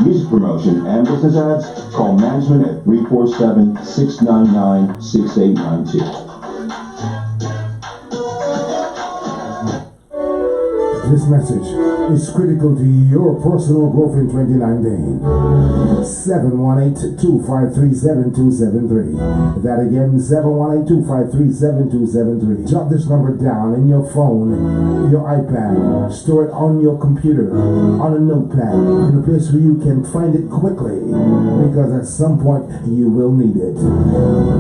Music promotion and business ads? Call management at 347-699-6892. This message is critical to your personal growth in 2019. 718-253-7273. That again, 718-253-7273. Jot this number down in your phone, your iPad. Store it on your computer, on a notepad, in a place where you can find it quickly, because at some point you will need it.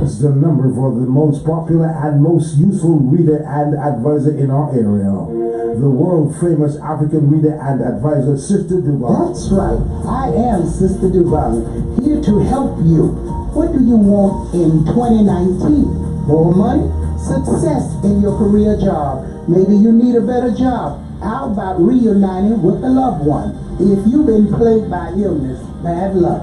It's the number for the most popular and most useful reader and advisor in our area. The world-famous African reader and advisor, Sister Dobong. That's right. I am Sister Dobong, here to help you. What do you want in 2019? More money? Success in your career job? Maybe you need a better job. How about reuniting with a loved one? If you've been plagued by illness, bad luck,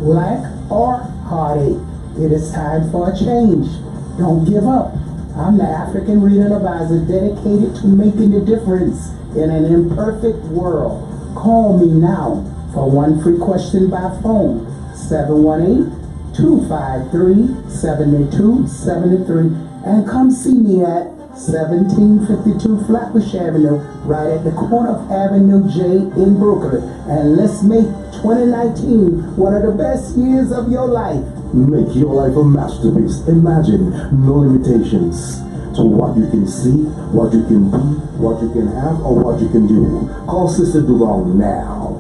lack, or heartache, it is time for a change. Don't give up. I'm the African Reader Advisor dedicated to making a difference in an imperfect world. Call me now for one free question by phone, 718-253-7273, and come see me at 1752 Flatbush Avenue, right at the corner of Avenue J in Brooklyn. And let's make 2019 one of the best years of your life. Make your life a masterpiece. Imagine no limitations to what you can see, what you can be, what you can have, or what you can do. Call Sister Dobong now.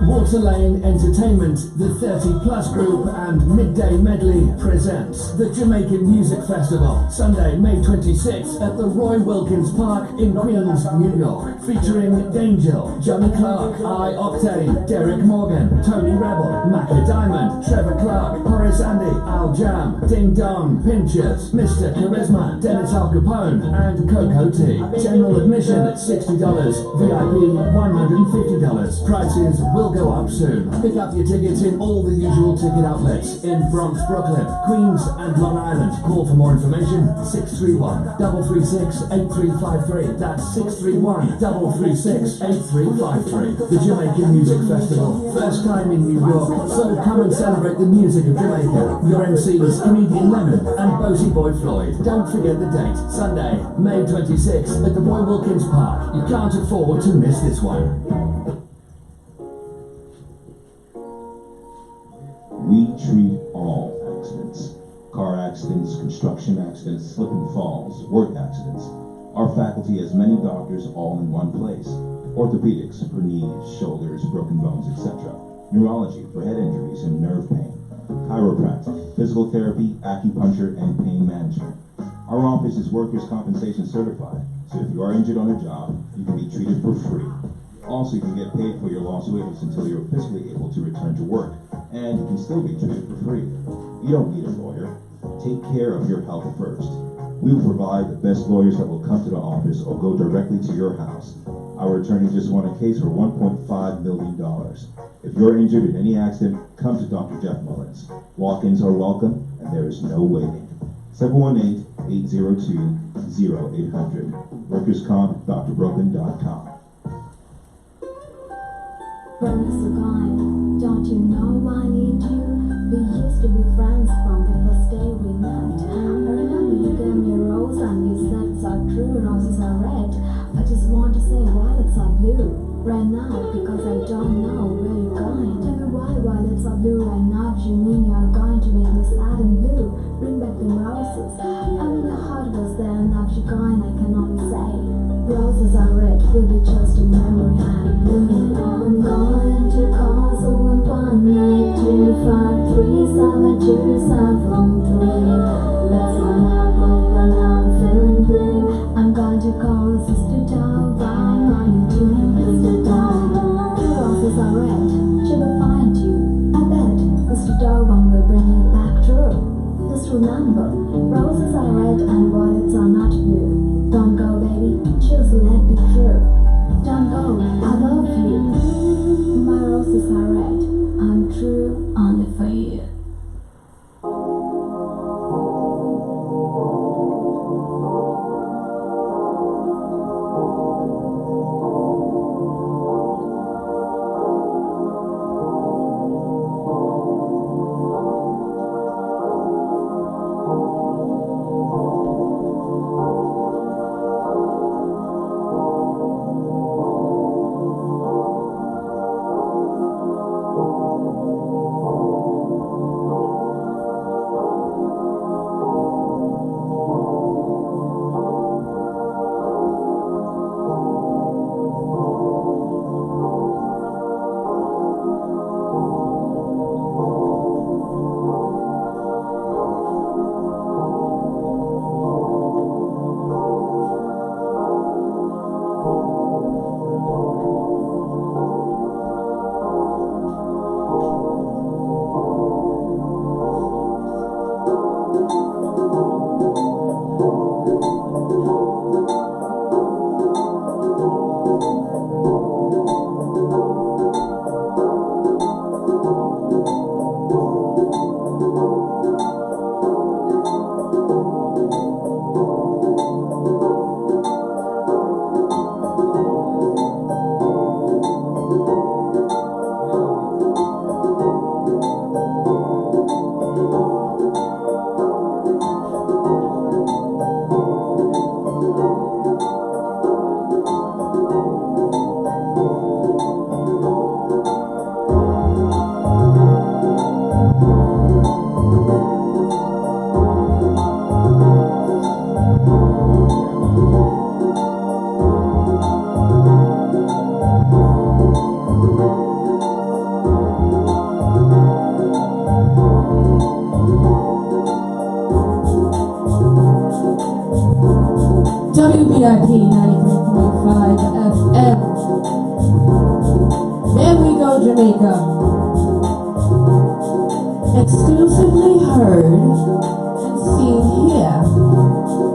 Water Lane Entertainment, the 30 Plus Group and Midday Medley presents the Jamaican Music Festival, Sunday, May 26th at the Roy Wilkins Park in Queens, New York, featuring Angel, Johnny Clark, I Octane, Derek Morgan, Tony Rebel, Macca Diamond, Trevor Clark, Horace Andy, Al Jam, Ding Dong, Pinchers, Mr. Charisma, Dennis Al Capone, and Coco T. General admission at $60, VIP $150. Prices will go up soon. Pick up your tickets in all the usual ticket outlets in Bronx, Brooklyn, Queens, and Long Island. Call for more information, 631-336-8353. That's 631-336-8353. The Jamaican Music Festival. First time in New York, so come and celebrate the music of Jamaica. Your MCs, Comedian Lemon and Bosie Boy Floyd. Don't forget the date, Sunday, May 26th at the Roy Wilkins Park. You can't afford to miss this one. We treat all accidents. Car accidents, construction accidents, slip and falls, work accidents. Our faculty has many doctors all in one place. Orthopedics for knees, shoulders, broken bones, etc. Neurology for head injuries and nerve pain. Chiropractic, physical therapy, acupuncture, and pain management. Our office is workers' compensation certified, so if you are injured on a job, you can be treated for free. Also, you can get paid for your lost wages until you're physically able to return to work, and you can still be treated for free. You don't need a lawyer. Take care of your health first. We will provide the best lawyers that will come to the office or go directly to your house. Our attorney just won a case for $1.5 million. If you're injured in any accident, come to Dr. Jeff Mullins. Walk-ins are welcome, and there is no waiting. 718-802-0800. WorkersComp.DrBroken.com. When it's a guy, don't you know I need you? We used to be friends from the first day we met. I remember you gave me a rose and you said it's so true, roses are red. I just want to say violets are blue right now, because I don't know where you're going. Tell me why violets are blue right now. Do you mean you're going to make me sad and blue? Bring back the roses. I mean your heart was there, now you're gone, I can only say roses are red, will be just a memory and blue. I'm going to call someone 1-825-373-713. Let's run up when I'm feeling blue. I'm going to call Sister Dobong on you, Sister Dobong. The roses are red, she will find you. I bet Sister Dobong will bring you back true. Just remember, roses are red and violets are not blue. Don't go, baby, just let me through. Don't go, I love Jamaica. Exclusively heard and seen here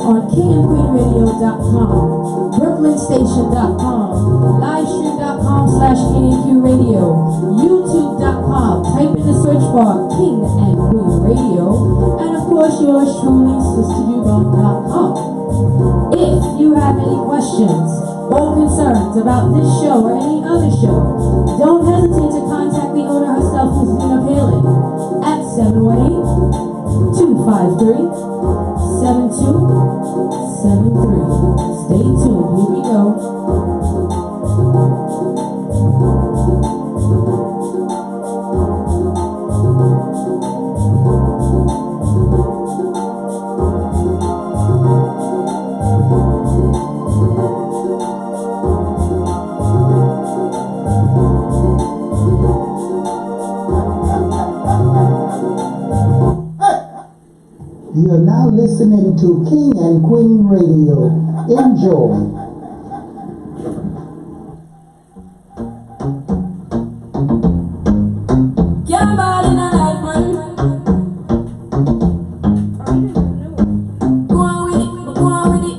on KingandQueenRadio.com, BrooklynStation.com, Livestream.com/KingandQRadio, YouTube.com. Type in the search bar King and Queen Radio, and of course yours truly, SisterDobong.com. If you have any questions or concerns about this show or any other show, don't hesitate to contact the owner herself, Christina Palin, at 718-253-7273. Stay tuned. Here we go. You're now listening to King and Queen Radio. Enjoy. Can't ball in a life, man. Go on with it, go on with it.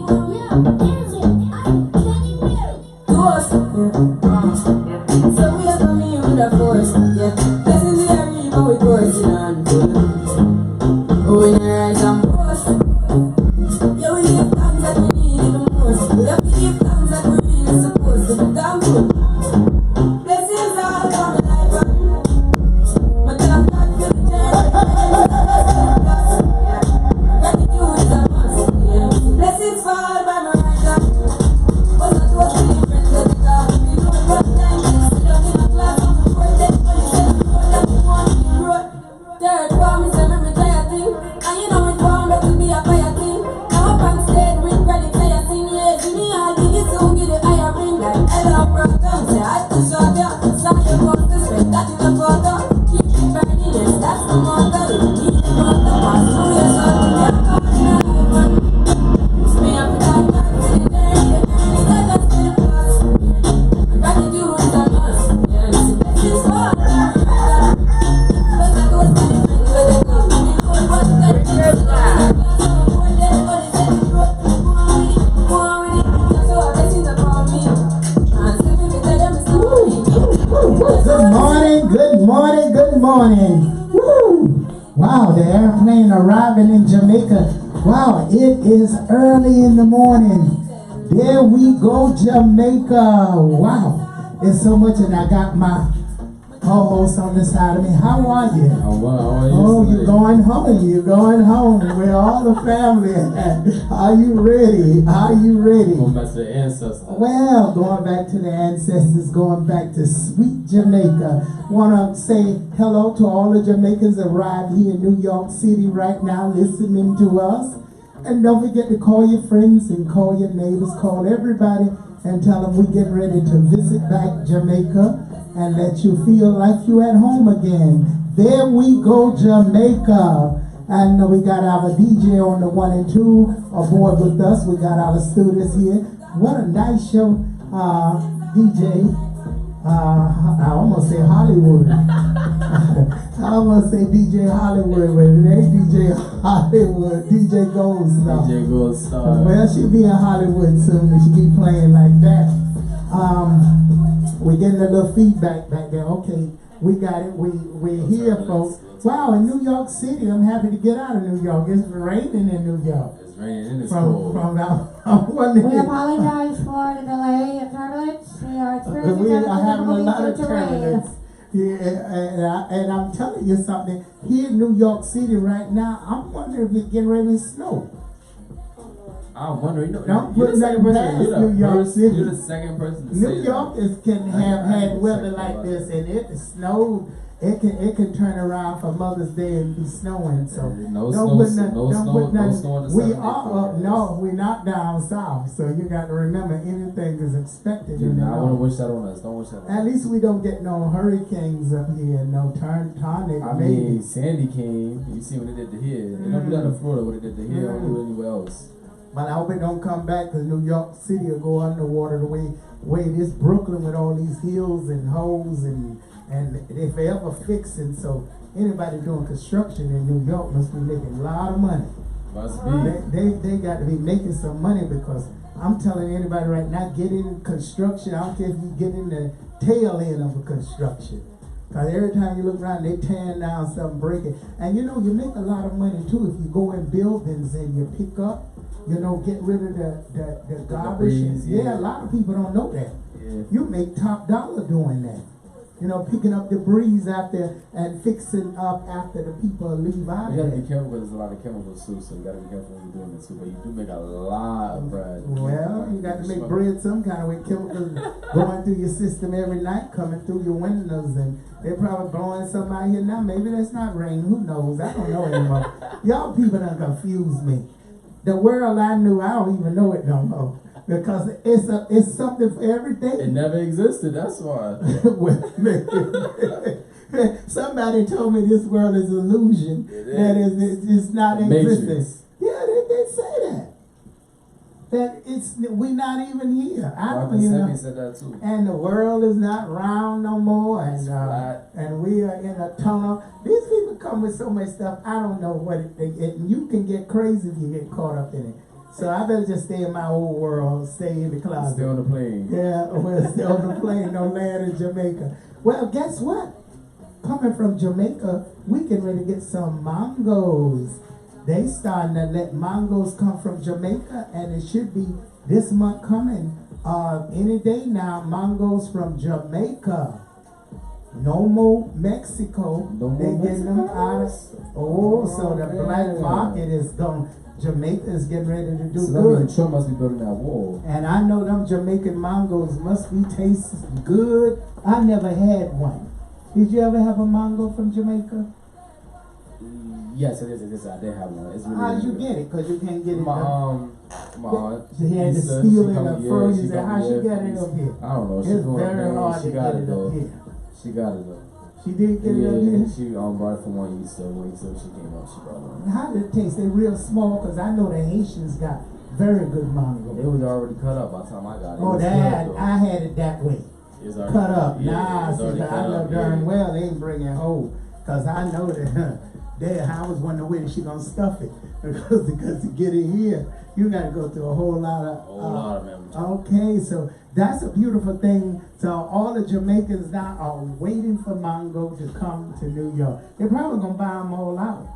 To us, so we are coming with a force, yeah. Blessings we are reaping, but we coursing on. Oh, in our eyes and boast. Yeah, we give thanks that we need it the most. We have to give thanks that we really supposed to be damn good. Blessings all upon my life, and my damn God for the journey. Gratitude is a must, yeah. Blessings fall by my right hand, but not what we different to the God. We don't run time, sit down in a class on the board, then when you say the road that we want to be road. Third form is a memory tire thing, and you know it's bound up to be a fire thing. Now up on stage with credit say I sing, yeah, give me all the gifts, so give the higher ring. Like Ella Brown, say I to short ya, start your post to spend that in a photo. Keep it burning, yes, that's the motto. If you need to go the pass through your soul, you can't go in a life, man. Me up with that God, say the dirty, God that's for the plus. Gratitude is a must, yeah, it's the best is for all. But that goes to the friends where they go. We know what that is. Good morning, good morning, good morning. Woo! Wow, the airplane arriving in Jamaica. Wow, it is early in the morning. There we go, Jamaica. Wow, it's so much, and I got my co-host on the side of me. How are you? How are you? Oh, you're going home. You're going home with all the family. Are you ready? Are you ready? Going back to the ancestors. Well, going back to the ancestors, going back to sweet Jamaica. Want to say hello to all the Jamaicans arrived here in New York City right now listening to us. And don't forget to call your friends and call your neighbors, call everybody and tell them we're getting ready to visit back Jamaica and let you feel like you at home again. There we go, Jamaica. And we got our DJ on the 1 and 2 aboard with us. We got our students here. What a nice show, DJ. I almost say Hollywood. I almost say DJ Hollywood, but it ain't DJ Hollywood. DJ Gold Star. DJ Gold Star. Well, she'll be in Hollywood soon if she keep playing like that. We're getting a little feedback back there. Okay, we got it. We're here, folks. Wow, in New York City, I'm happy to get out of New York. It's raining in New York. It's raining and it's cold. We apologize for the delay and turbulence. We are experiencing having a lot of due to rain. turbulence. Yeah, and I'm telling you something. Here in New York City right now, I'm wondering if it's getting ready to snow. I'm wondering, Don't you're put the second nothing person. past New York City. You're the second person to say New Yorkers can have had weather like this, and it snowed. It can turn around for Mother's Day and be snowing. So no snow in the We 7 are up. No, we're not down south. So you got to remember, anything is expected. Dude, in the I want to north. wish that on us. Don't wish that on us. At least we don't get no hurricanes up here, no tornado. I mean, Sandy came. You see what it did to here. They don't do that in Florida. What it did to here, don't do it anywhere else. But I hope it don't come back because New York City will go underwater the way it is Brooklyn with all these hills and holes and if they ever fixing. So anybody doing construction in New York must be making a lot of money. Must be. They got to be making some money because I'm telling anybody right now, get in construction. I don't care if you get in the tail end of a construction. Because every time you look around, they tearing down something, breaking. And you know, you make a lot of money too if you go in buildings and you pick up, you know, get rid of the garbage. Yeah, a lot of people don't know that. Yeah. You make top dollar doing that. You know, picking up debris out there and fixing up after the people leave out you there. You gotta be careful because there's a lot of chemicals too, so you gotta be careful when you're doing it too. But you do make a lot of bread. Well, you got to make bread some kind of way. Chemicals going through your system every night, coming through your windows, and they're probably blowing something out here now. Maybe that's not rain. Who knows? I don't know anymore. Y'all people done confused me. The world I knew, I don't even know it no more. Because it's something for everything. It never existed, that's why. Somebody told me this world is illusion. That it's not existing. Yeah, they say that. That we're not even here. I don't even know. Said that too. And the world is not round no more, and we are in a tunnel. These people come with so much stuff. I don't know what you can get crazy if you get caught up in it. So I better just stay in my old world, stay in the closet. Stay on the plane. Yeah, we'll stay on the plane, no land in Jamaica. Well, guess what? Coming from Jamaica, we can really get some mangoes. They starting to let mangoes come from Jamaica, and it should be this month coming. Any day now, mangoes from Jamaica. No more Mexico. They getting them out of. So the black market is gone. Jamaica is getting ready to do so good. Trump must be building that wall. And I know them Jamaican mangoes must be taste good. I never had one. Did you ever have a mango from Jamaica? Yes, it is. I did have one. It's really How did you good. get it? Because you can't get it. My aunt. She had to steal it up first. You said, how she got it up here? I don't know. It's very hard to get it up here. She got it up. She did get it up here? She brought it from one Easter week, so she came up, she brought one. How did it taste? They're real small, because I know the Haitians got very good mango. It was already cut up by the time I got it. Oh, I had it that way. Cut up. Nah, see, I know darn well they ain't bring it home, because I know that I was wondering where she gonna stuff it, because to get it here, you gotta go through a whole lot of memory. Okay, so that's a beautiful thing. So all the Jamaicans now are waiting for mango to come to New York. They're probably gonna buy them all out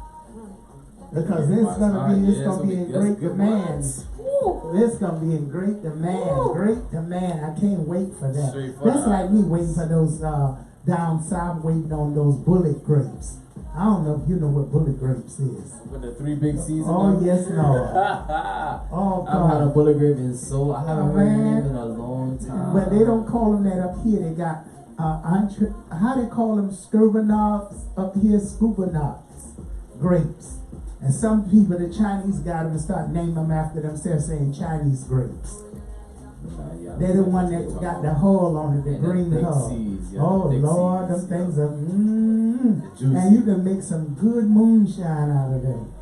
because it's gonna be in great demand. It's gonna be in great demand. Great demand. I can't wait for that. That's like me waiting for those down south, waiting on those bullet grapes. I don't know if you know what bullet grapes is. With the 3 big seasons. Oh yes, no. Oh God. I've had a bullet grape in so I haven't heard them in a long time. But they don't call them that up here. They got how they call them scubanobs up here, scubanobs grapes. And some people, the Chinese got them and start naming them after themselves, saying Chinese grapes. They're the one that got the hull on it, the green hull. Oh Lord, them things are and you can make some good moonshine out of them.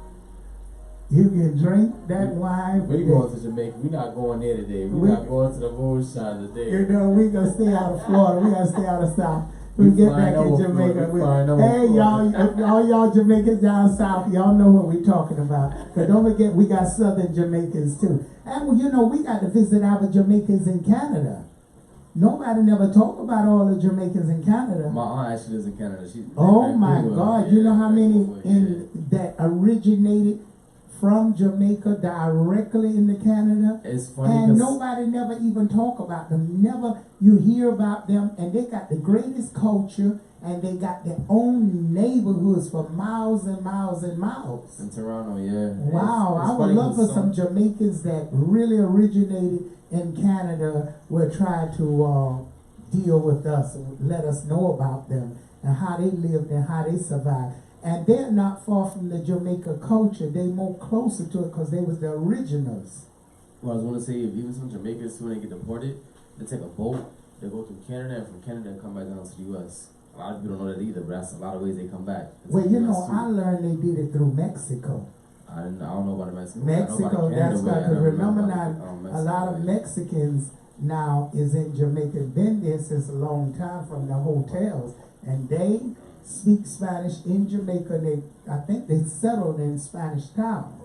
You can drink that wine. We going to Jamaica. We're not going there today. We're not going to the moonshine today. You know, we gonna stay out of Florida. We gotta stay out of South. We get back in Jamaica. Hey y'all, all y'all Jamaicans down south, y'all know what we're talking about. But don't forget, we got Southern Jamaicans too. And you know, we got to visit our Jamaicans in Canada. Nobody never talk about all the Jamaicans in Canada. My aunt actually lives in Canada. Oh my God! You know how many that originated from Jamaica directly into Canada? It's funny, and nobody never even talk about them. Never you hear about them, and they got the greatest culture, and they got their own neighborhoods for miles and miles and miles. In Toronto, yeah. Wow, I would love for some Jamaicans that really originated in Canada will try to deal with us, let us know about them and how they lived and how they survived. And they're not far from the Jamaica culture. They're more closer to it because they was the originals. Well, I was going to say, if even some Jamaicans, when they get deported, they take a boat, they go through Canada, and from Canada they come back down to the U.S. A lot of people don't know that either, but that's a lot of ways they come back. Well, you know, I learned they did it through Mexico. I don't know about the Mexico. Mexico, that's why, because remember now, a lot of Mexico. Mexicans now is in Jamaica, been there since a long time from the hotels, and they speak Spanish in Jamaica. I think they settled in Spanish Town,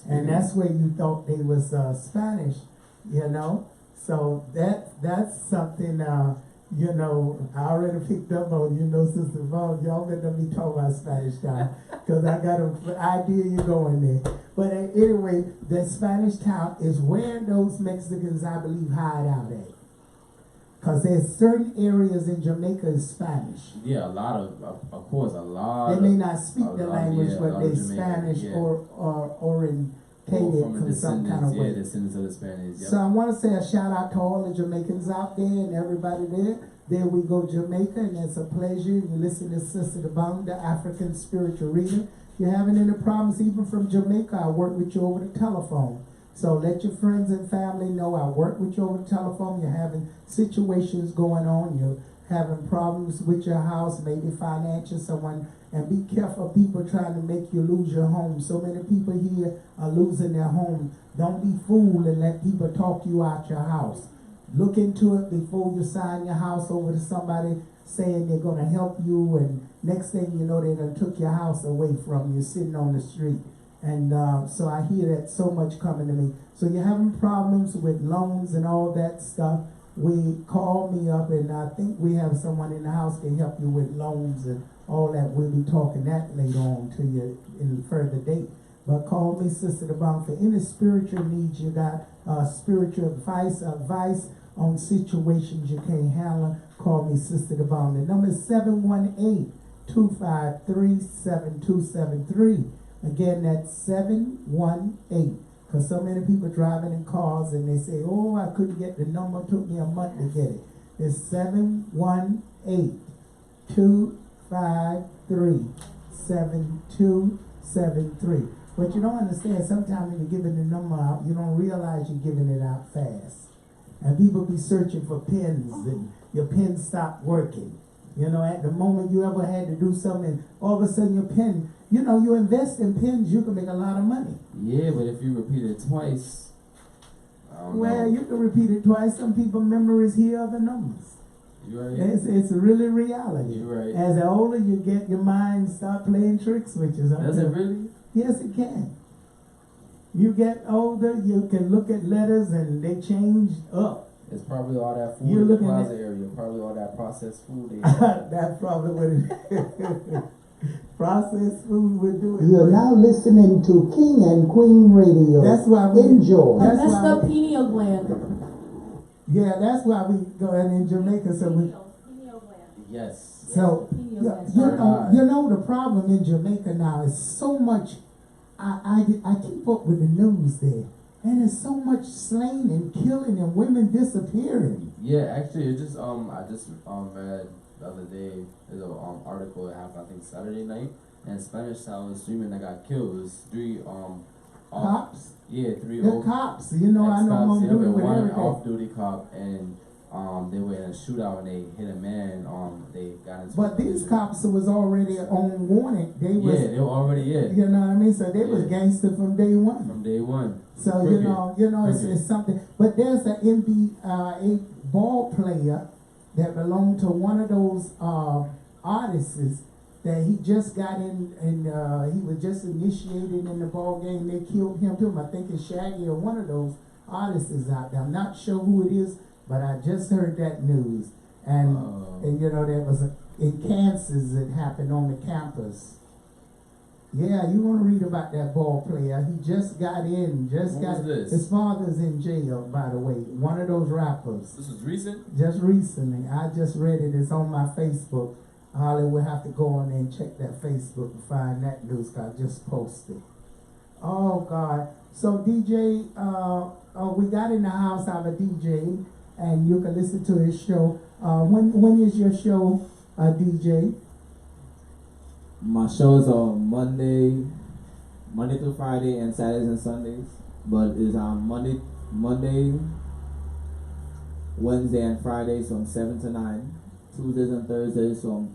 and that's where you thought they was Spanish, you know. So that's something. You know, I already picked up on, you know, Sister Dobong, y'all better be talking about Spanish Town, because I got an idea you're going there. But anyway, the Spanish Town is where those Mexicans, I believe, hide out at. Because there's certain areas in Jamaica is Spanish. Yeah, a lot of course, a lot. They may not speak the language, but they Spanish or from some kind of way. Descendants of the Spanish. Yep. So I want to say a shout out to all the Jamaicans out there and everybody there. There we go, Jamaica, and it's a pleasure. You listen to Sister Dobong, the African spiritual reader. If you're having any problems, even from Jamaica, I work with you over the telephone. So let your friends and family know I work with you over the telephone. You're having situations going on. You're having problems with your house, maybe financial, someone. And be careful of people trying to make you lose your home. So many people here are losing their home. Don't be fooled and let people talk you out your house. Look into it before you sign your house over to somebody saying they're going to help you, and next thing you know, they done took your house away from you sitting on the street. And so I hear that so much coming to me. So you're having problems with loans and all that stuff. Call me up, and I think we have someone in the house can help you with loans and all that. We'll be talking that later on to you in further date. But call me Sister Dobong for any spiritual needs you got, spiritual advice on situations you can't handle. Call me Sister Dobong. The number is 718-253-7273. Again, that's 718. Because so many people driving in cars and they say, oh, I couldn't get the number, it took me a month to get it. It's 718-253-7273. But you don't understand, sometimes when you're giving the number out, you don't realize you're giving it out fast. And people be searching for pens, and your pen stopped working. You know, at the moment you ever had to do something, all of a sudden your pen, you know, you invest in pens, you can make a lot of money. Yeah, but if you repeat it twice, I don't know. You can repeat it twice. Some people memories hear other numbers. You're right. It's really reality. You're right. As the older you get, your mind start playing tricks with you. Does it really? Yes, it can. You get older, you can look at letters and they change up. It's probably all that food You're in the looking closet at- area. Probably all that processed food. They That's probably what it is. Processed food would do it. You're now listening to King and Queen Radio. That's why we enjoy. That's That's why the pineal gland. Yeah, that's why we go in Jamaica. So we. yes. So Pineal gland. you know the problem in Jamaica now is so much. I keep up with the news there, and there's so much slaying and killing and women disappearing. Yeah, actually, it just I just read the other day. There's an article that happened, I think Saturday night, and Spanish Town was 3 men that got killed. It was 3 Cops. Yeah, 3 The old cops. You know, I know I'm on duty with one everything. off-duty cop, and they were in a shootout and they hit a man. They got into. But these cops was already on warning. They was. Yeah, they were already You know what I mean? So they was gangster from day one. from day one. So Crooked. it's something. But there's an NBA ball player that belonged to one of those artists that he just got in, and he was just initiated in the ball game. They killed him too. I think it's Shaggy or one of those artists is out there. I'm not sure who it is, but I just heard that news. And you know, there was in Kansas it happened on the campus. Yeah, you want to read about that ball player. He just got in. When was this? His father's in jail, by the way. One of those rappers. This was recent. Just recently. I just read it. It's on my Facebook. Holly will have to go on there and check that Facebook and find that news, 'cause I just posted. Oh, God. So, DJ, we got in the house of a DJ, and you can listen to his show. When is your show, DJ? My shows are Monday through Friday, and Saturdays and Sundays. But it's on Monday, Wednesday, and Fridays from 7 to 9. Tuesdays and Thursdays from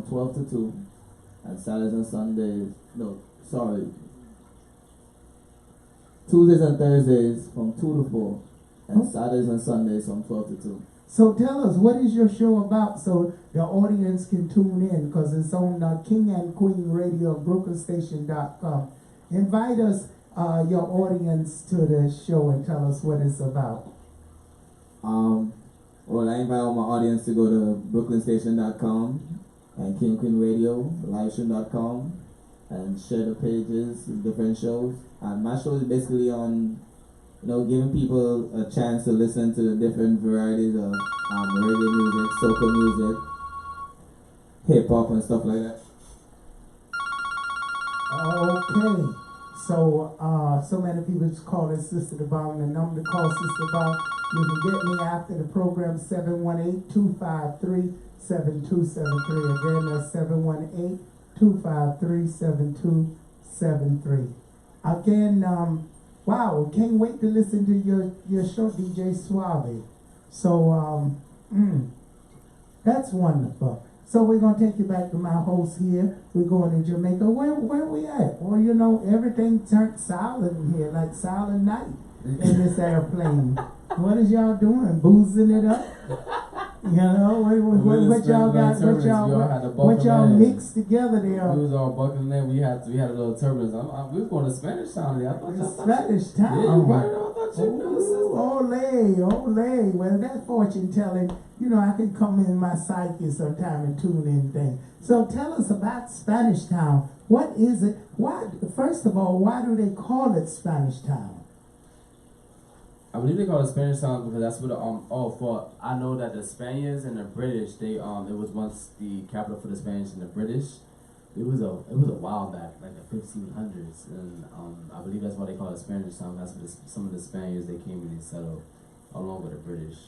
12 to 2. And Saturdays and Sundays, Tuesdays and Thursdays from 2 to 4. And Saturdays and Sundays from 12 to 2. So tell us, what is your show about so the audience can tune in? Because it's on King and Queen Radio, BrooklynStation.com. Invite us, your audience, to the show and tell us what it's about. Well, I invite all my audience to go to BrooklynStation.com and King Queen Radio, livestream.com, and share the pages, different shows. And my show is basically on, giving people a chance to listen to the different varieties of reggae music, soca music, hip hop, and stuff like that. Okay. So many people just call it Sister Dobong. The number to call Sister Dobong, you can get me after the program, 718-253-7273. Again, that's 718-253-7273. Again, wow, can't wait to listen to your show, DJ Suave. So, that's wonderful. So we're going to take you back to my host here. We're going to Jamaica. Where we at? Well, everything turned silent in here, like Silent Night in this airplane. What is y'all doing? Boozing it up? What y'all got? What y'all mixed together there? We was all buckling in. We had a little turbulence. We was going to Spanish Town. I thought Spanish Town. Yeah, you right. I thought you knew, sister. Ole. Well, that fortune telling. I can come in my psyche sometime and tune in thing. So tell us about Spanish Town. What is it? First of all, why do they call it Spanish Town? I believe they call it Spanish Town because that's what I know that the Spaniards and the British, it was once the capital for the Spanish and the British. It was a while back, like the 1500s, and I believe that's why they call it Spanish Town. That's what some of the Spaniards, they came and they settled along with the British.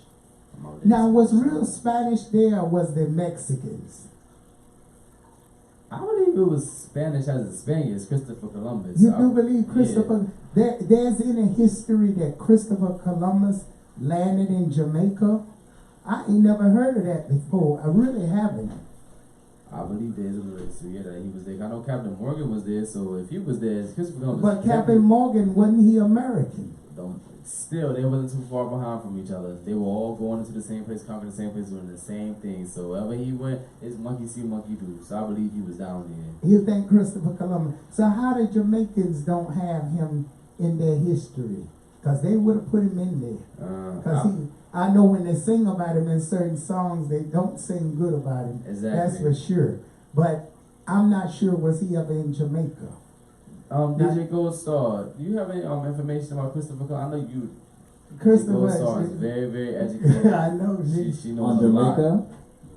Now, was real Spanish there, or was there Mexicans? I believe it was Spanish as the Spaniards, Christopher Columbus. You do believe Christopher? Yeah. There's in a history that Christopher Columbus landed in Jamaica. I ain't never heard of that before. I really haven't. I believe there's a little history that he was there. I know Captain Morgan was there, so if he was there, Christopher Columbus. But Captain Morgan, wasn't he American? Still, they wasn't too far behind from each other. They were all going into the same place, conquering the same place, doing the same thing. So wherever he went, it's monkey see, monkey do. So I believe he was down there. You think Christopher Columbus? So how the Jamaicans don't have him in their history? Because they would have put him in there. Because I know when they sing about him in certain songs, they don't sing good about him. Exactly. That's for sure. But I'm not sure, was he ever in Jamaica? DJ Gold Star, do you have any information about Christopher Columbus? I know you. Christopher Gold Star is very, very educated. I know. She knows a lot.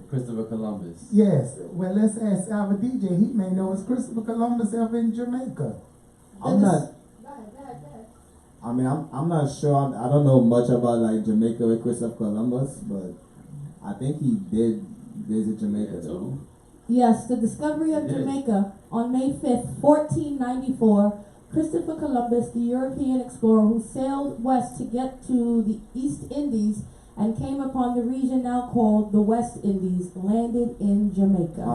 Christopher Columbus. Yes. Well, let's ask our DJ. He may know. Is Christopher Columbus ever in Jamaica? I'm not. I mean, I'm not sure. I don't know much about like Jamaica with Christopher Columbus, but I think he did visit Jamaica too. Yes, the discovery of Jamaica on May 5th, 1494, Christopher Columbus, the European explorer who sailed west to get to the East Indies and came upon the region now called the West Indies, landed in Jamaica.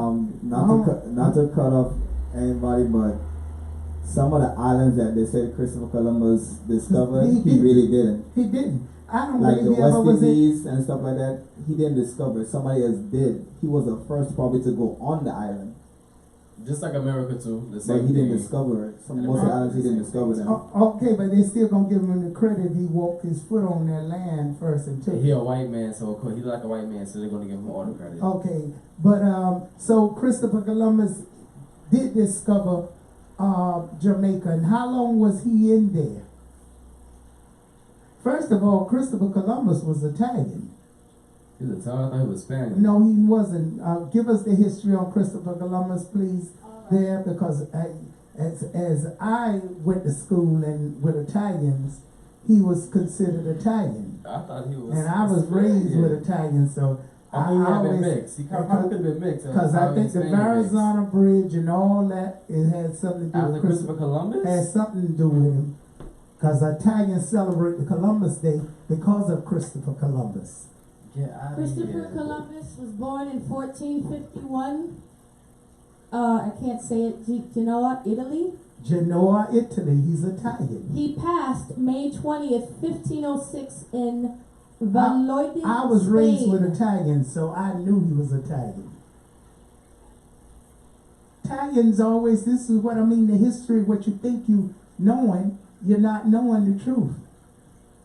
Not to cut off anybody, but some of the islands that they said Christopher Columbus discovered, he really didn't. He didn't. I don't like the believe he ever was West Indies and stuff like that. He didn't discover it. Somebody else did. He was the first probably to go on the island. Just like America too. The same but he didn't thing. discover it. Most of the islands he didn't discover them. Okay, but they still gonna give him the credit. He walked his foot on their land first and took. He a white man, so he look like a white man, so they're gonna give him all the credit. Okay, but so Christopher Columbus did discover Jamaica, and how long was he in there? First of all, Christopher Columbus was Italian. He was Italian? I thought he was Spanish. No, he wasn't. Give us the history on Christopher Columbus, please, there, because as I went to school and with Italians, he was considered Italian. I thought he was. And I was raised with Italians, so I mean, he had been mixed. He probably could have been mixed. Because I think the Arizona Bridge and all that, it had something to do with Christopher Columbus? Had something to do with him. Because Italians celebrate the Columbus Day because of Christopher Columbus. Christopher Columbus was born in 1451. I can't say it. Genoa, Italy. Genoa, Italy. He's Italian. He passed May 20th, 1506 in Valladolid, I was raised Spain. with Italians, so I knew he was Italian. Italians always, this is what I mean, the history, what you think you knowing, you're not knowing the truth.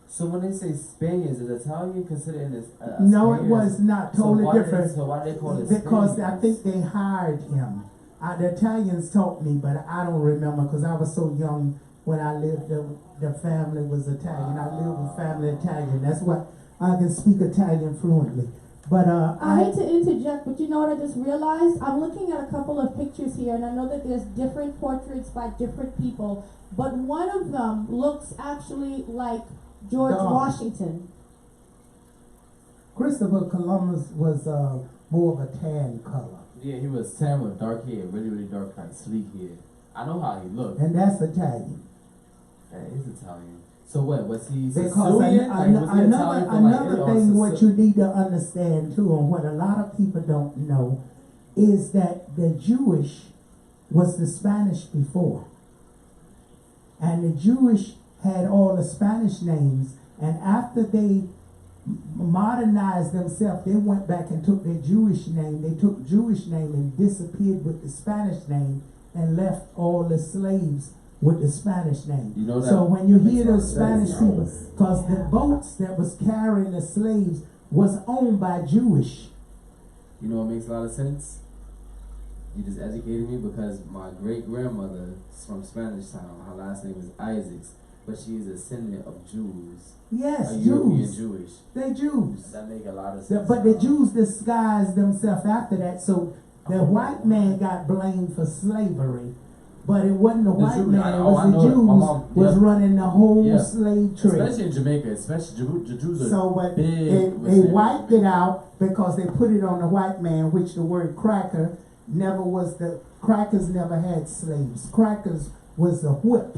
So when they say Spaniards, is Italian considered this? No, it was not, totally different. So why do they call it Because Spaniards? I think they hired him. The Italians taught me, but I don't remember because I was so young when I lived. The family was Italian. I lived with family Italian. That's what I can speak Italian fluently. But I hate to interject, but you know what I just realized? I'm looking at a couple of pictures here, and I know that there's different portraits by different people, but one of them looks actually like George Washington. Christopher Columbus was more of a tan color. Yeah, he was tan with dark hair, really, really dark, kind of sleek hair. I know how he looked. And that's Italian. That is Italian. So what? Was he Because Sicilian? another thing what you need to understand too, and what a lot of people don't know, is that the Jewish was the Spanish before. And the Jewish had all the Spanish names, and after they modernized themselves, they went back and took their Jewish name. They took Jewish name and disappeared with the Spanish name and left all the slaves with the Spanish name. You know that so when you hear makes those Spanish people, because the boats that was carrying the slaves was owned by Jewish. You know what makes a lot of sense? You just educated me because my great grandmother is from Spanish Town. Her last name is Isaacs, but she is a descendant of Jews. Yes, a Jews. European Jewish. They're Jews. That make a lot of sense. But the Jews disguised themselves after that, so the white man got blamed for slavery. But it wasn't the white man, it was the Jews was running the whole slave trade. Especially in Jamaica, the Jews are so but big. they wiped it out because they put it on the white man, which the word cracker never was crackers never had slaves. Crackers was a whip.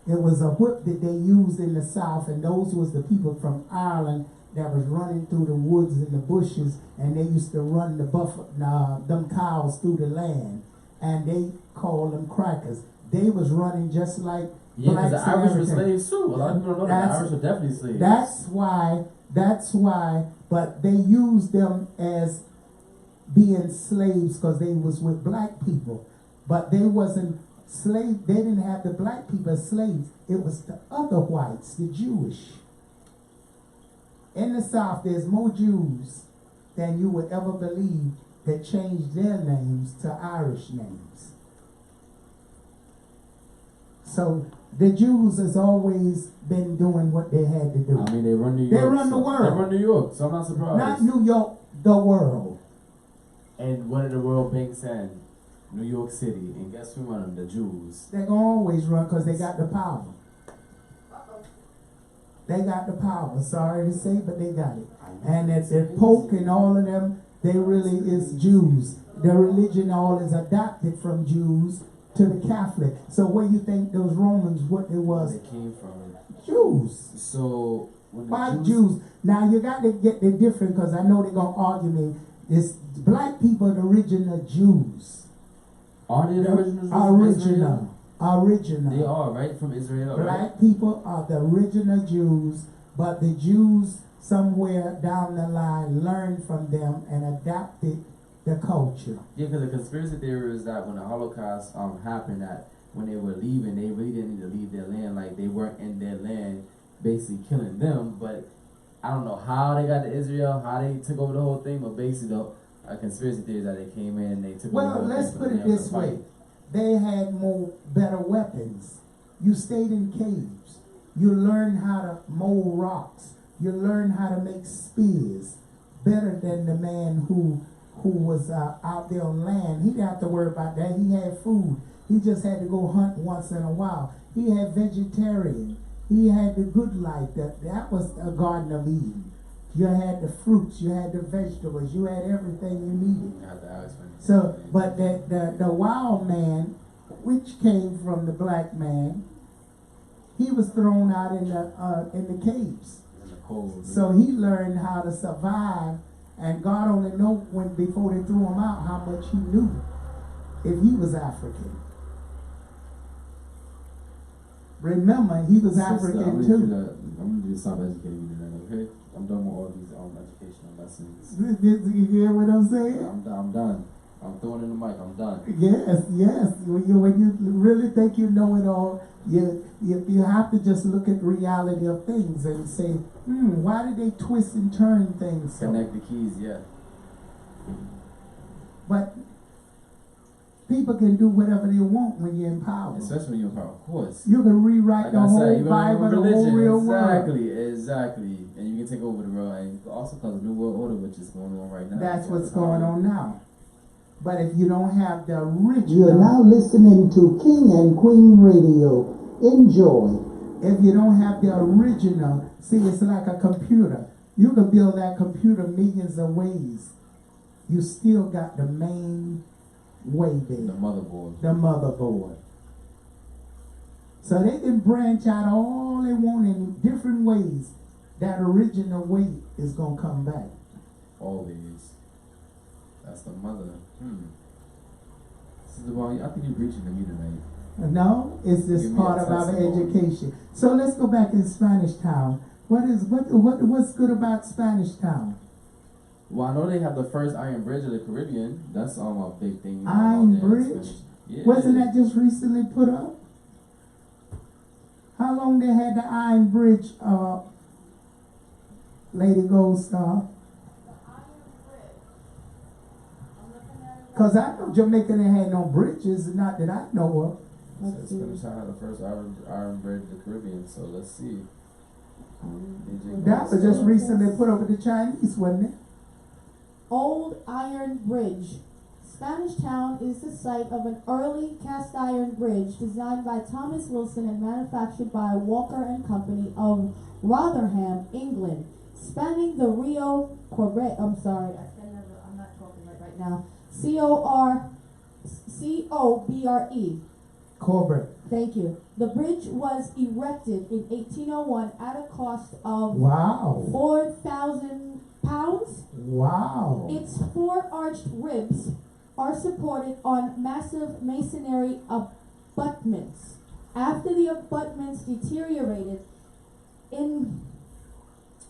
It was a whip that they used in the South, and those was the people from Ireland that was running through the woods and the bushes, and they used to run them cows through the land. And they called them crackers. They was running just like blacks the and Irish were everything. slaves too. A lot of people don't know that the Irish were definitely slaves. That's why, but they used them as being slaves because they was with black people. But they wasn't slaves, they didn't have the black people as slaves. It was the other whites, the Jewish. In the South, there's more Jews than you would ever believe that changed their names to Irish names. So the Jews has always been doing what they had to do. I mean, they run New York. They run the world. They run New York, so I'm not surprised. Not New York, the world. And what are the world banks in? New York City. And guess who run them? The Jews. They're going to always run because they got the power. They got the power. Sorry to say, but they got it. And it's the Pope and all of them, they really is Jews. Their religion all is adopted from Jews to the Catholic. So where you think those Romans, what it was? They came from Jews. So when Why Jews? Now you got to get the different, because I know they're going to argue me. It's black people, the original Jews. Are they the original? Original. They are, right? From Israel, Black right? people are the original Jews, but the Jews somewhere down the line learned from them and adapted the culture. Yeah, because the conspiracy theory is that when the Holocaust happened, that when they were leaving, they really didn't need to leave their land. Like, they weren't in their land, basically killing them. But I don't know how they got to Israel, how they took over the whole thing, but basically a conspiracy theory is that they came in and they took over the whole thing. Well, let's put it this way. They had better weapons. You stayed in caves. You learned how to mold rocks. You learned how to make spears better than the man who was out there on land. He didn't have to worry about that. He had food. He just had to go hunt once in a while. He had vegetarian. He had the good life. That was a Garden of Eden. You had the fruits. You had the vegetables. You had everything you needed. So, but the wild man, which came from the black man, he was thrown out in the caves. So he learned how to survive, and God only knew before they threw him out how much he knew if he was African. Remember, he was Sister, African too. I'm gonna stop educating you tonight, okay? I'm done with all these educational lessons. You hear what I'm saying? I'm done. I'm throwing in the mic. I'm done. Yes. When you really think you know it all, you have to just look at reality of things and say, why did they twist and turn things? Connect the keys, yeah. But people can do whatever they want when you're in power. Especially when you're in power, of course. You can rewrite the whole Bible, the whole real world. Exactly. And you can take over the world. And also cause the New World Order, which is going on right now. That's what's going on now. But if you don't have the original... You're now listening to King and Queen Radio. Enjoy. If you don't have the original, see, it's like a computer. You can build that computer millions of ways. You still got the main way there. The motherboard. The motherboard. So they can branch out all they want in different ways. That original way is going to come back. Always. That's the mother. Sister Dobong, I think you're preaching to me tonight. No, it's just part of our education. So let's go back in Spanish Town. What's good about Spanish Town? Well, I know they have the first iron bridge of the Caribbean. That's a big thing. Iron bridge? Yeah. Wasn't that just recently put up? How long they had the iron bridge, Lady Gold Star? Because I know Jamaica they had no bridges, not that I know of. Spanish Town had the first iron bridge of the Caribbean, so let's see. That was just recently put over the Chinese, wasn't it? Old Iron Bridge. Spanish Town is the site of an early cast iron bridge designed by Thomas Wilson and manufactured by Walker and Company of Rotherham, England, spanning the Rio Cobre. I'm sorry, I'm not talking right now. Cobre. Cobre. Thank you. The bridge was erected in 1801 at a cost of £4,000. Wow. Its four arched ribs are supported on massive masonry abutments. After the abutments deteriorated,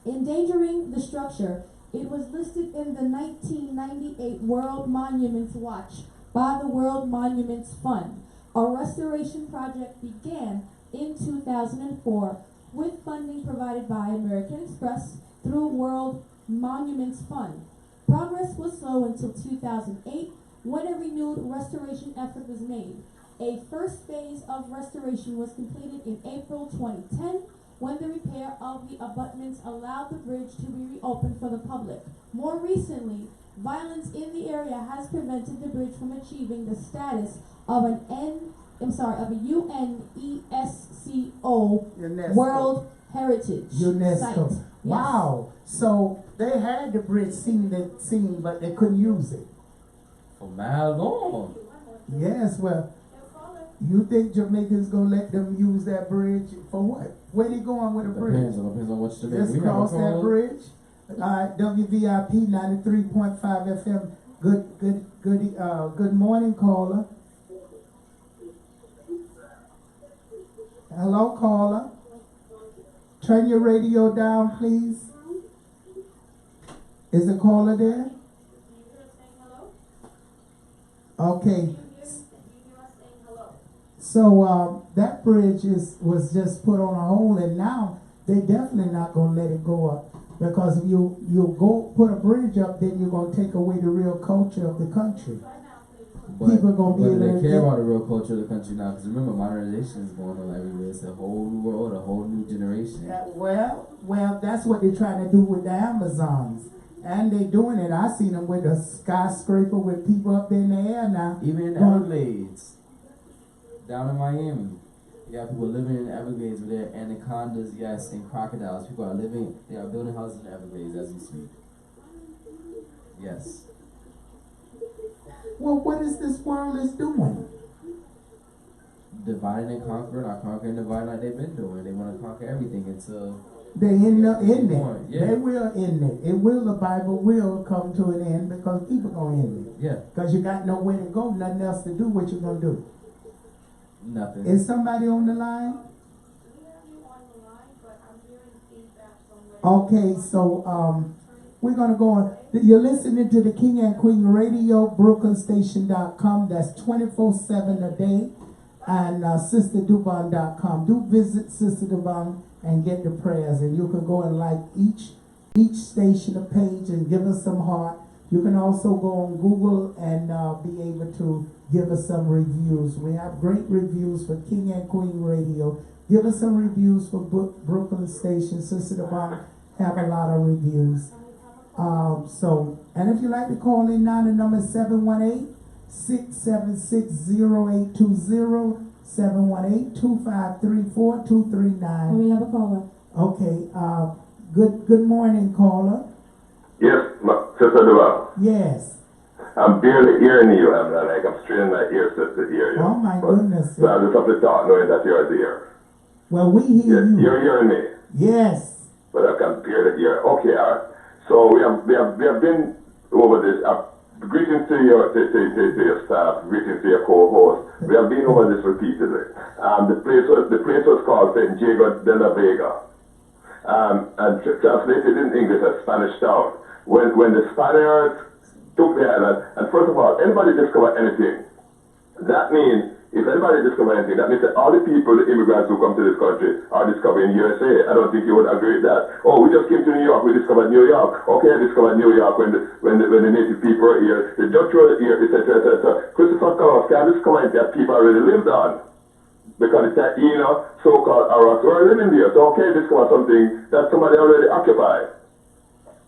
endangering the structure, it was listed in the 1998 World Monuments Watch by the World Monuments Fund. A restoration project began in 2004 with funding provided by American Express through World Monuments Fund. Progress was slow until 2008 when a renewed restoration effort was made. A first phase of restoration was completed in April 2010 when the repair of the abutments allowed the bridge to be reopened for the public. More recently, violence in the area has prevented the bridge from achieving the status of a UNESCO World Heritage Site. Yes. Wow. So they had the bridge seen, but they couldn't use it. For mad long. Yes, well, you think Jamaicans gonna let them use that bridge for what? Where they going with the bridge? Depends on what Jamaica. Let's cross that bridge. WVIP 93.5 FM. Good morning, caller. Hello, caller. Turn your radio down, please. Is the caller there? Okay. So that bridge was just put on a hold, and now they definitely not gonna let it go up, because if you go put a bridge up, then you're gonna take away the real culture of the country. People are gonna be able to they care about the real culture of the country now, because remember, modernization is going on everywhere. It's a whole new world, a whole new generation. Well, that's what they're trying to do with the Amazons. And they're doing it. I seen them with a skyscraper with people up there in the air now. Even in the Everglades, down in Miami, you got people living in the Everglades with their anacondas, yes, and crocodiles. People are they are building houses in the Everglades as we speak. Yes. Well, what is this world is doing? Dividing and conquering, or conquering and dividing like they've been doing. They want to conquer everything until they end up in it. Yeah. They will end it. The Bible will come to an end, because people gonna end it. Yeah. Because you got nowhere to go, nothing else to do. What you gonna do? Nothing. Is somebody on the line? Okay, so we're gonna go on. You're listening to the King and Queen Radio, BrooklynStation.com. That's 24/7 a day, and SisterDobong.com. Do visit Sister Dobong and get the prayers, and you can go and like each station a page and give us some heart. You can also go on Google and be able to give us some reviews. We have great reviews for King and Queen Radio. Give us some reviews for Brooklyn Station. Sister Dobong have a lot of reviews. And if you'd like to call in now, the number is 718-676-0820, 718-253-4239. And we have a caller. Okay, good morning, caller. Yes, Sister Dobong. Yes. I'm barely hearing you. I'm straining my ears just to hear you. Oh my goodness. So I just have to talk knowing that you're there. Well, we hear you. You're hearing me. Yes. But I can barely hear. Okay, all right. So we have been over this. Greetings to your staff. Greetings to your co-host. We have been over this repeatedly. The place was called St. Diego de la Vega, and translated in English as Spanish Town. When the Spaniards took the island, and first of all, anybody discover anything, that means, if anybody discover anything, that means that all the people, the immigrants who come to this country, are discovering USA. I don't think you would agree with that. Oh, we just came to New York, we discovered New York. Okay, I discovered New York when the native people were here, the Dutch were here, etc., etc. Christopher Columbus can discover that people already lived on. Because it's so-called Arabs were living there. So okay, discover something that somebody already occupied.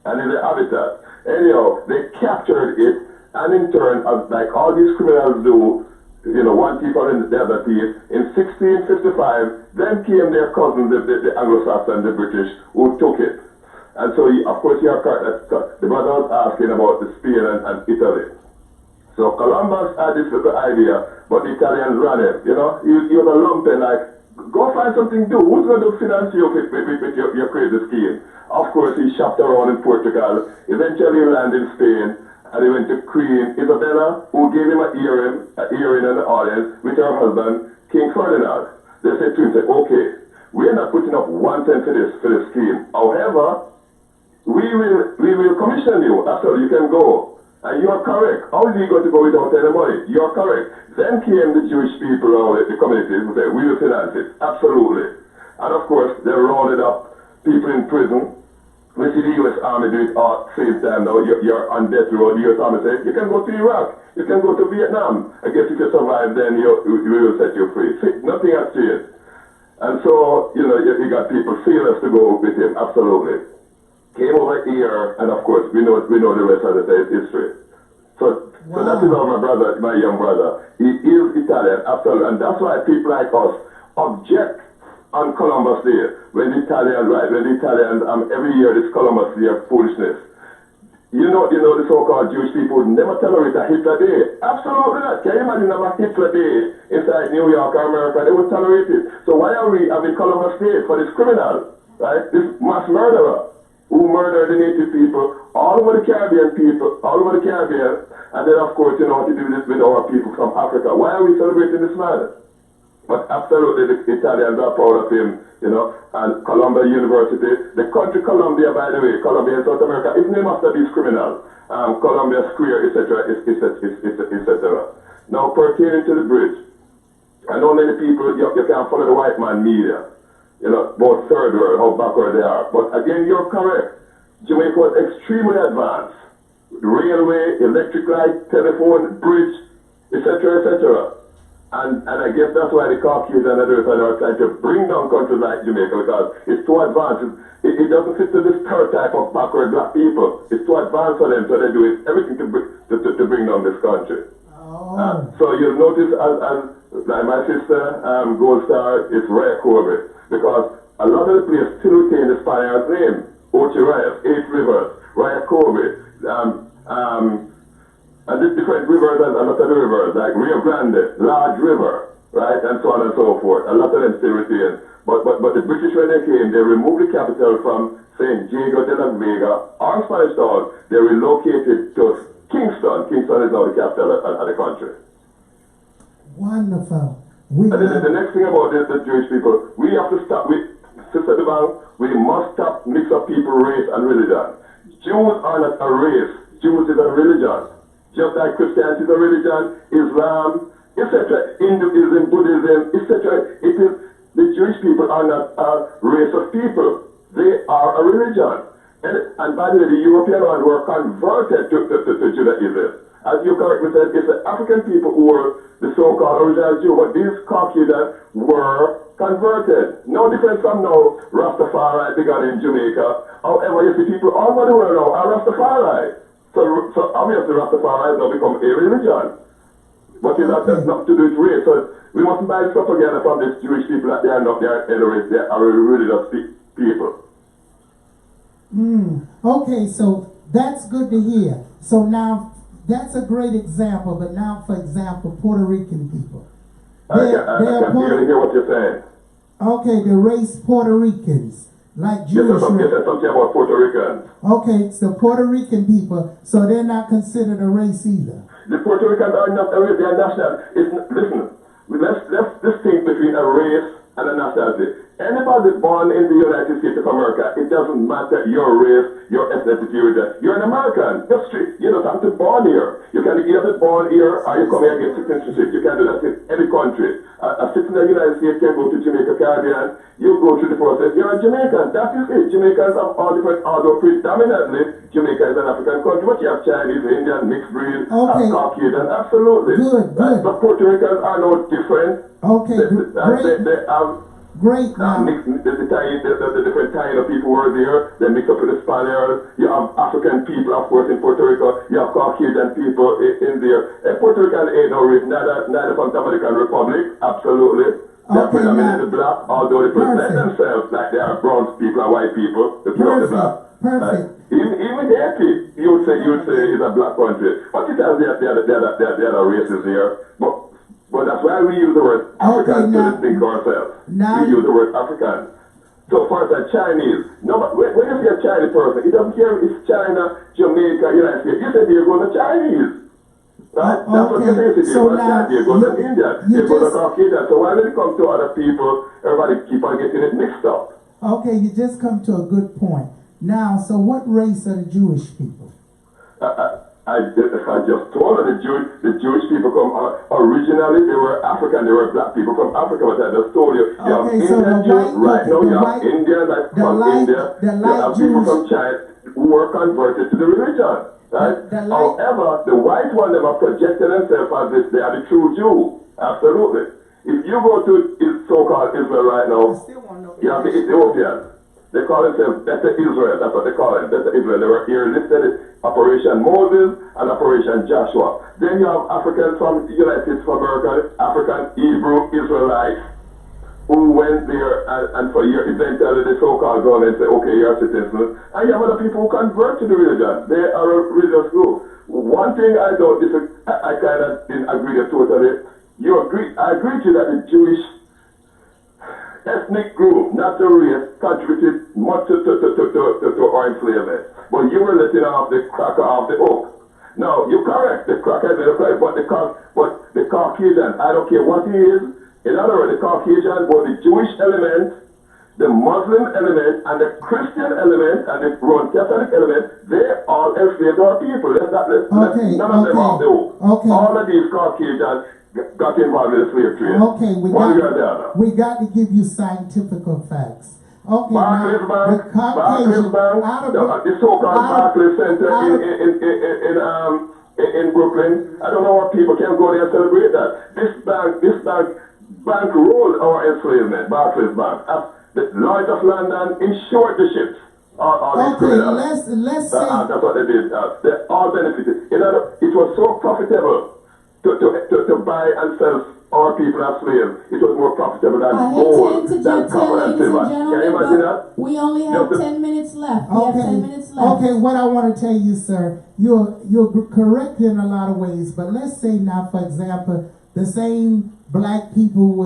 And in the habitat. Anyhow, they captured it, and in turn, like all these criminals do, one thief or the other thief, in 1655, then came their cousins, the Anglo-Saxons, the British, who took it. And so, of course, you are correct. The brother was asking about the Spain and Italy. So Columbus had this little idea, but the Italians ran it. He was a lumping, like, go find something to do. Who's going to finance you with your crazy scheme? Of course, he shopped around in Portugal, eventually landed in Spain, and he went to Queen Isabella, who gave him an earring in the audience with her husband, King Ferdinand. They said to him, okay, we're not putting up 1 cent for this scheme. However, we will commission you. After you can go. And you are correct. How is he going to go without any money? You are correct. Then came the Jewish people, the communities, who said, we will finance it. Absolutely. And of course, they rounded up people in prison. We see the U.S. Army do it all same time now. You're on death row. The U.S. Army says, you can go to Iraq. You can go to Vietnam. I guess if you survive, then we will set you free. See, nothing has changed. And so, you got people fearless to go with him. Absolutely. Came over here, and of course, we know the rest of the history. So that is how my young brother, he is Italian, absolutely. And that's why people like us object on Columbus Day, when the Italians, every year this Columbus Day of foolishness. The so-called Jewish people would never tolerate a Hitler Day. Absolutely not. Can you imagine a Hitler Day inside New York or America? They would tolerate it. So why are we having Columbus Day for this criminal, right? This mass murderer who murdered the native people all over the Caribbean, and then of course, to do this with our people from Africa. Why are we celebrating this man? But absolutely, the Italians are proud of him, and Columbia University, the country Columbia, by the way, Columbia in South America, is named after these criminals, Columbia Square, etc., etc. Now, pertaining to the bridge, I know many people, you can't follow the white man media, both third world, how backward they are. But again, you're correct. Jamaica was extremely advanced. Railway, electric light, telephone, bridge, etc., etc. And I guess that's why the Caucasians and others are trying to bring down countries like Jamaica, because it's too advanced. It doesn't fit to this stereotype of backward black people. It's too advanced for them, so they do everything to bring down this country. So you'll notice as my sister, Gold Star, is Raya Kobe, because a lot of the players still retain the Spaniard's name. Ochi Raya, 8 Rivers, Raya Kobe, and the different rivers, and a lot of the rivers, like Rio Grande, Large River, right, and so on and so forth. A lot of them still retain. But the British, when they came, they removed the capital from St. Diego de la Vega, or Spanish Town. They relocated to Kingston. Kingston is now the capital of the country. Wonderful. And the next thing about the Jewish people, we have to stop with Sister Dobong, we must stop mix up people, race, and religion. Jews are not a race. Jews is a religion. Just like Christianity is a religion, Islam, etc., Hinduism, Buddhism, etc. It is the Jewish people are not a race of people. They are a religion. And by the way, the European ones were converted to Judaism. As you correctly said, it's the African people who were the so-called original Jew, but these Caucasians were converted. No different from now, Rastafari began in Jamaica. However, you see people all over the world now are Rastafari. So obviously Rastafari has now become a religion. But it has nothing to do with race. So we mustn't buy propaganda from these Jewish people that they are not, they are any race, they are religious people. Okay, so that's good to hear. So now, that's a great example, but now, for example, Puerto Rican people. I can clearly hear what you're saying. Okay, the race Puerto Ricans, like Jewish. Yes, something about Puerto Ricans. Okay, so Puerto Rican people, so they're not considered a race either. The Puerto Ricans are not a race, they are national. Listen, let's distinguish between a race and a nationality. Anybody born in the United States of America, it doesn't matter your race, your ethnicity, you're an American. Just straight. You don't have to be born here. You can either be born here or you come here and get citizenship. You can do that in any country. A citizen of the United States can go to Jamaica, Caribbean. You go through the process. You're a Jamaican. That is it. Jamaicans have all different, although predominantly Jamaica is an African country, but you have Chinese, Indian, mixed breed, Caucasian, absolutely. Good. But Puerto Ricans are no different. Okay, They have great now. The different kind of people who are there. They mix up with the Spaniards. You have African people, of course, in Puerto Rico. You have Caucasian people in there. And Puerto Rican ain't no race, neither from the Dominican Republic, absolutely. They're predominantly black, although they present themselves like they are brown people and white people. They put up the black. Perfect. Even Haiti, you would say is a black country. But it has the other races here. But that's why we use the word African to distinct ourselves. We use the word African. So for instance, Chinese. No, but when you see a Chinese person, it doesn't care if it's China, Jamaica, United States. You say you go to Chinese. Right? That's what you say. You go to China, you go to India, you go to Caucasian. So when it comes to other people, everybody keep on getting it mixed up. Okay, you just come to a good point. Now, so what race are the Jewish people? I just told her the Jewish people come originally they were African, they were black people from Africa, but I just told you. You have Indian Jews right now, you have Indians from India, you have people from China who were converted to the religion. Right? However, the white one them are projecting themselves as if they are the true Jew. Absolutely. If you go to so-called Israel right now, you have the Ethiopians. They call themselves Beta Israel. That's what they call it, Beta Israel. They were here listed Operation Moses and Operation Joshua. Then you have Africans from the United States of America, African Hebrew Israelites, who went there and for years eventually the so-called government say, okay, you're a citizen. And you have other people who convert to the religion. They are a religious group. One thing I kind of didn't agree with totally. I agree to that the Jewish ethnic group, not the race, contributed much to our enslavement. But you were letting off the cracker off the hook. Now, you're correct, the cracker is correct, but the Caucasian, I don't care what he is. In other words, the Caucasian, both the Jewish element, the Muslim element, and the Christian element, and the Roman Catholic element, they all enslaved our people. None of them off the hook. All of these Caucasians got involved in the slave trade. Okay, we got to give you scientific facts. Okay, Barclays Bank, the so-called Barclays Center in Brooklyn. I don't know what people can go there and celebrate that. This bank ruled our enslavement. Barclays Bank, the Lloyd of London, insured the ships. Okay, let's say that's what they did. They all benefited. It was so profitable to buy and sell our people as slaves. It was more profitable than gold, than copper and silver. Can you imagine that? We only have 10 minutes left. We have 10 minutes left. Okay, what I want to tell you, sir, you're correct in a lot of ways, but let's say now, for example, the same black people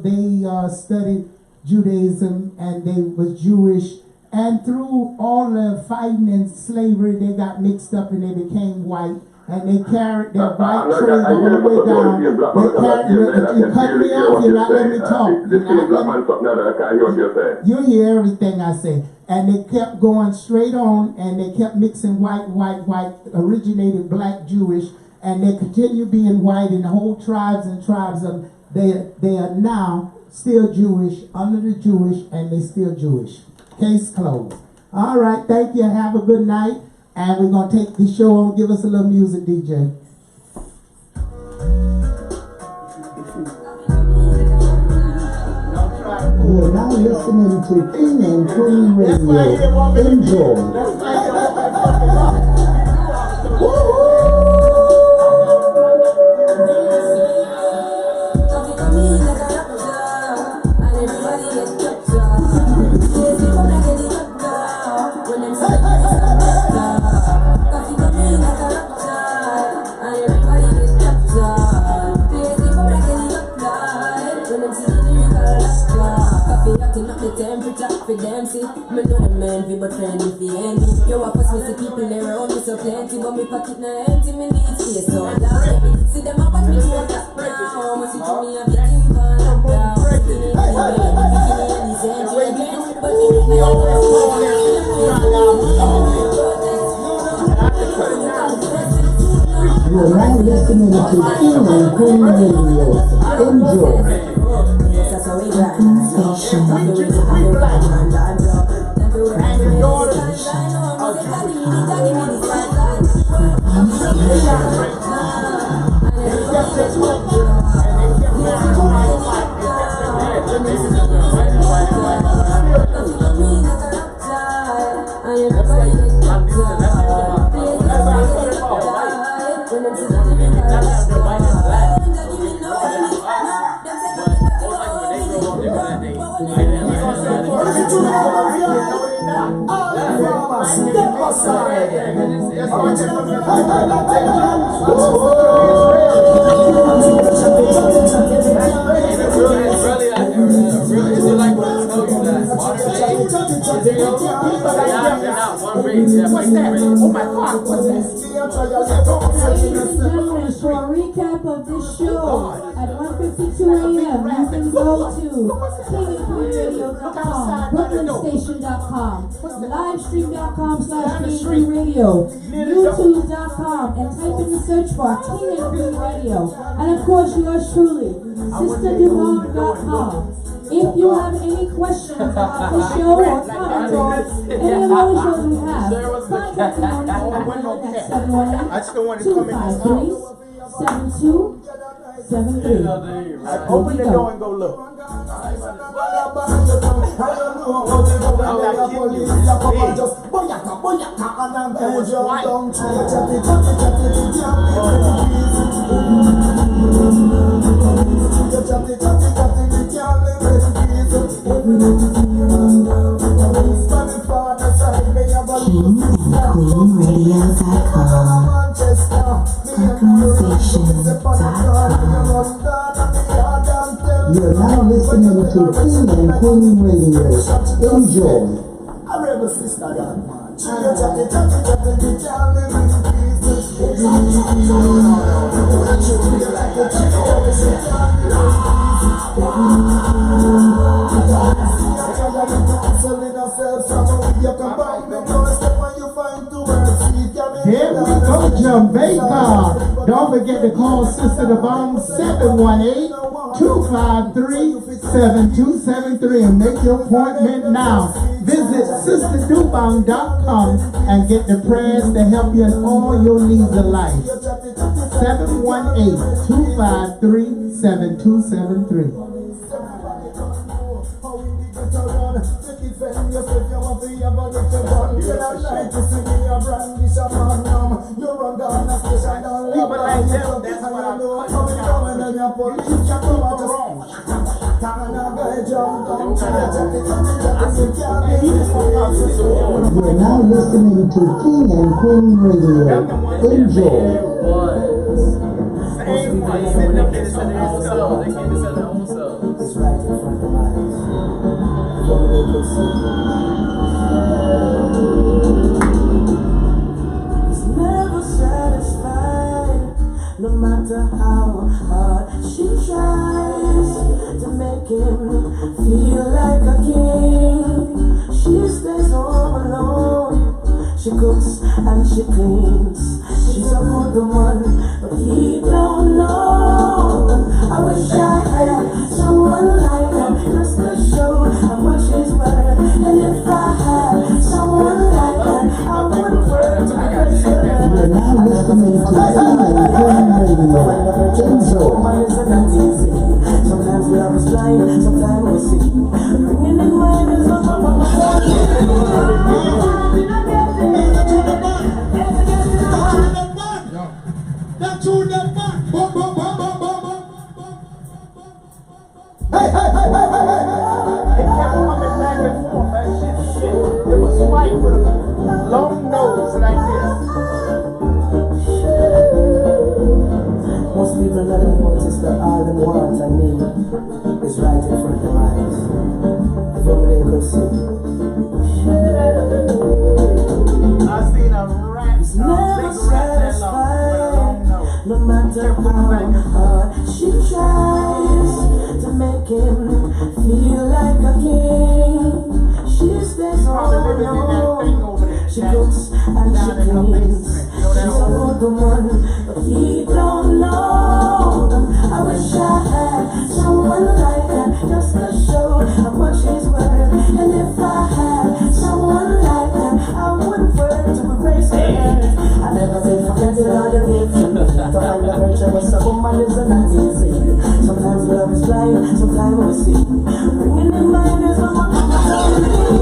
they studied Judaism and they was Jewish, and through all the fighting and slavery, they got mixed up and they became white, and they carried their I'm white not- trays I all hear the you, way but down. you're black, They but carried you're you saying, cut me hear off, what you're you're not letting me saying. talk. The You're same not black letting- man something that I can't hear what you're saying. You hear everything I say. And they kept going straight on, and they kept mixing white, originated black, Jewish, and they continue being white in the whole tribes and tribes of they are now still Jewish, under the Jewish, and they still Jewish. Case closed. All right, thank you. Have a good night. And we're going to take the show on. Give us a little music, DJ. You're now listening to King and Queen Radio. Enjoy. Me know the man fi but friend if he envy. Yo, I pass me see people there around me so plenty, but me pocket na empty, me need space so loud. See them up at me for that now. Must you me have the thing for lockdown. But me make me You're now listening to King and Queen Radio. Enjoy. that's how we grind. Station. What's that? Oh my God, what's that? Ladies and gentlemen, for a recap of this show, at 1:52 a.m. you can go to kingandqueenradio.com, brooklynstation.com, livestream.com/kingandqueenradio, youtube.com, and type in the search bar King and Queen Radio. And of course, yours truly, SisterDobong.com. If you have any questions about the show or comments or any of the other shows we have, contact me on the phone at 718-253-7273. Open the door and go look. You're now listening to King and Queen Radio. Enjoy. I remember Sister Dobong. Here we go, Jamaica. Don't forget to call Sister Dobong 718-253-7273 and make your appointment now. Visit SisterDobong.com and get the prayers to help you in all your needs of life. 718-253-7273. You're now listening to King and Queen Radio. Enjoy. Never satisfied. matter how hard she tries to make him feel like a king, she stays home alone. She cooks and she cleans. She's a good woman, but he don't know. I wish I had someone like her just to show how much she's worth. And if I had someone like her, I would work to be her. You're now listening to Sometimes we are blind, sometimes we see. Bringing in mind is what That's who that man. Hey, hey, hey, hey, hey, hey, hey. It kept coming back and forth, that shit. It was white with a long nose like this. most people never notice that all them want and need is right in front of their eyes. If only they could see. I seen a rat, It's never big rat that long, no matter how hard she tries to make him feel like a king. She stays all alone. She cooks and she cleans. She's a good woman, but he don't know. I wish I had someone like her just to show how much she's worth. And if I had someone like her, I wouldn't work to erase her. I never been forgetting all your gifts. To find the virtuous of woman is not easy. Sometimes love is blind, sometimes we see. Bringing in mind is what I'm